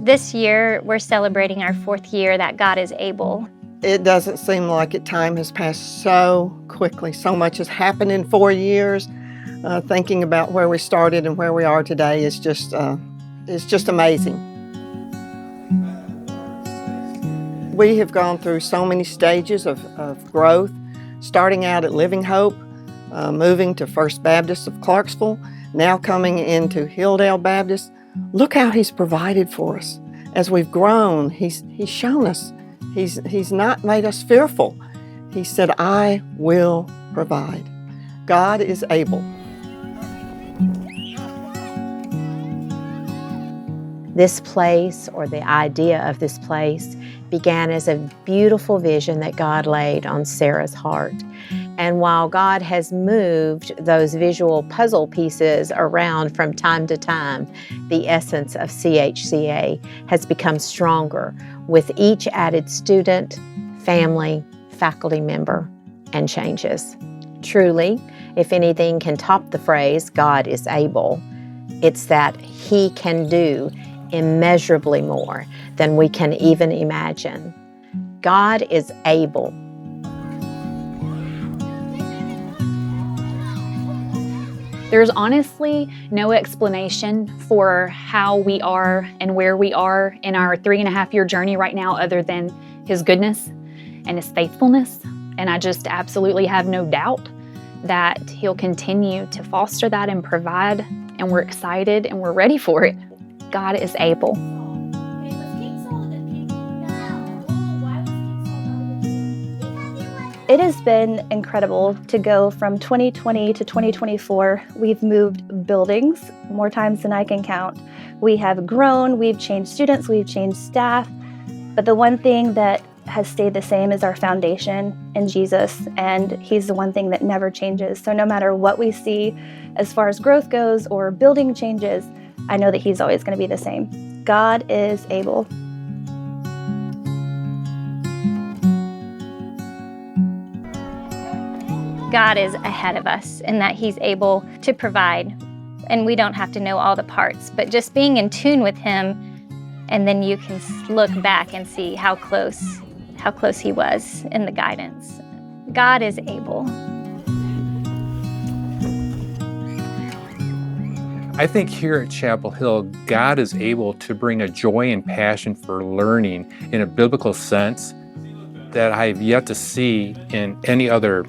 This year, we're celebrating our 4th year that God is able. It doesn't seem like time has passed so quickly. So much has happened in 4 years. Thinking about where we started and where we are today is just amazing. We have gone through so many stages of growth, starting out at Living Hope, moving to First Baptist of Clarksville, now coming into Hilldale Baptist. Look how He's provided for us. As we've grown, He's shown us. He's not made us fearful. He said, I will provide. God is able. This place, or the idea of this place, began as a beautiful vision that God laid on Sarah's heart. And while God has moved those visual puzzle pieces around from time to time, the essence of CHCA has become stronger with each added student, family, faculty member, and changes. Truly, if anything can top the phrase, God is able, it's that He can do immeasurably more than we can even imagine. God is able. There's honestly no explanation for how we are and where we are in our 3.5-year journey right now other than His goodness and His faithfulness. And I just absolutely have no doubt that He'll continue to foster that and provide, and we're excited and we're ready for it. God is able. It has been incredible to go from 2020 to 2024. We've moved buildings more times than I can count. We have grown, we've changed students, we've changed staff. But the one thing that has stayed the same is our foundation in Jesus, and He's the one thing that never changes. So no matter what we see as far as growth goes or building changes, I know that He's always going to be the same. God is able. God is ahead of us in that He's able to provide, and we don't have to know all the parts, but just being in tune with Him, and then you can look back and see how close He was in the guidance. God is able. I think here at Chapel Hill, God is able to bring a joy and passion for learning in a biblical sense that I've yet to see in any other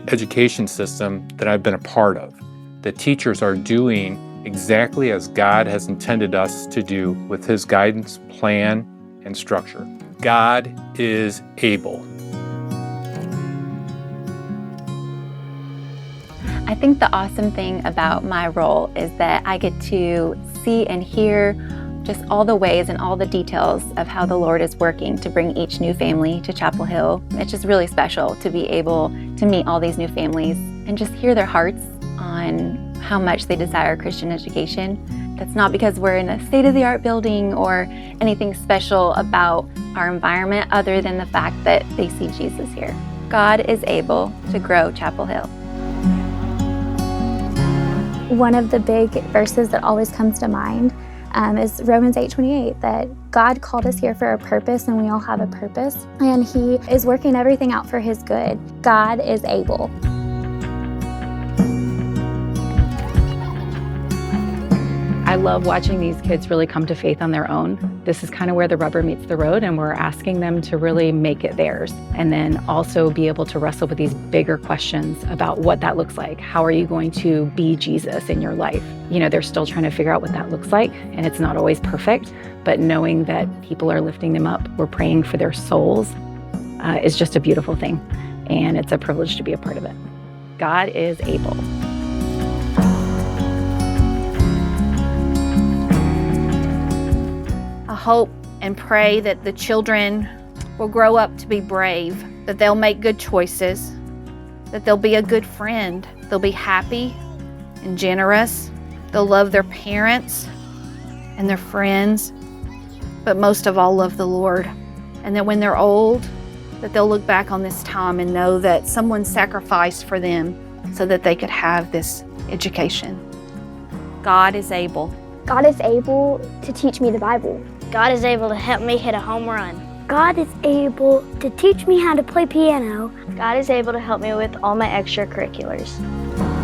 education system that I've been a part of. The teachers are doing exactly as God has intended us to do with His guidance, plan, and structure. God is able. I think the awesome thing about my role is that I get to see and hear just all the ways and all the details of how the Lord is working to bring each new family to Chapel Hill. It's just really special to be able to meet all these new families and just hear their hearts on how much they desire Christian education. That's not because we're in a state-of-the-art building or anything special about our environment other than the fact that they see Jesus here. God is able to grow Chapel Hill. One of the big verses that always comes to mind is Romans 8:28, that God called us here for a purpose, and we all have a purpose, and He is working everything out for His good. God is able. I love watching these kids really come to faith on their own. This is kind of where the rubber meets the road, and we're asking them to really make it theirs, and then also be able to wrestle with these bigger questions about what that looks like. How are you going to be Jesus in your life? You know, they're still trying to figure out what that looks like, and it's not always perfect, but knowing that people are lifting them up, we're praying for their souls, is just a beautiful thing, and it's a privilege to be a part of it. God is able. Hope and pray that the children will grow up to be brave, that they'll make good choices, that they'll be a good friend, they'll be happy and generous, they'll love their parents and their friends, but most of all love the Lord. And that when they're old, that they'll look back on this time and know that someone sacrificed for them so that they could have this education. God is able. God is able to teach me the Bible. God is able to help me hit a home run. God is able to teach me how to play piano. God is able to help me with all my extracurriculars.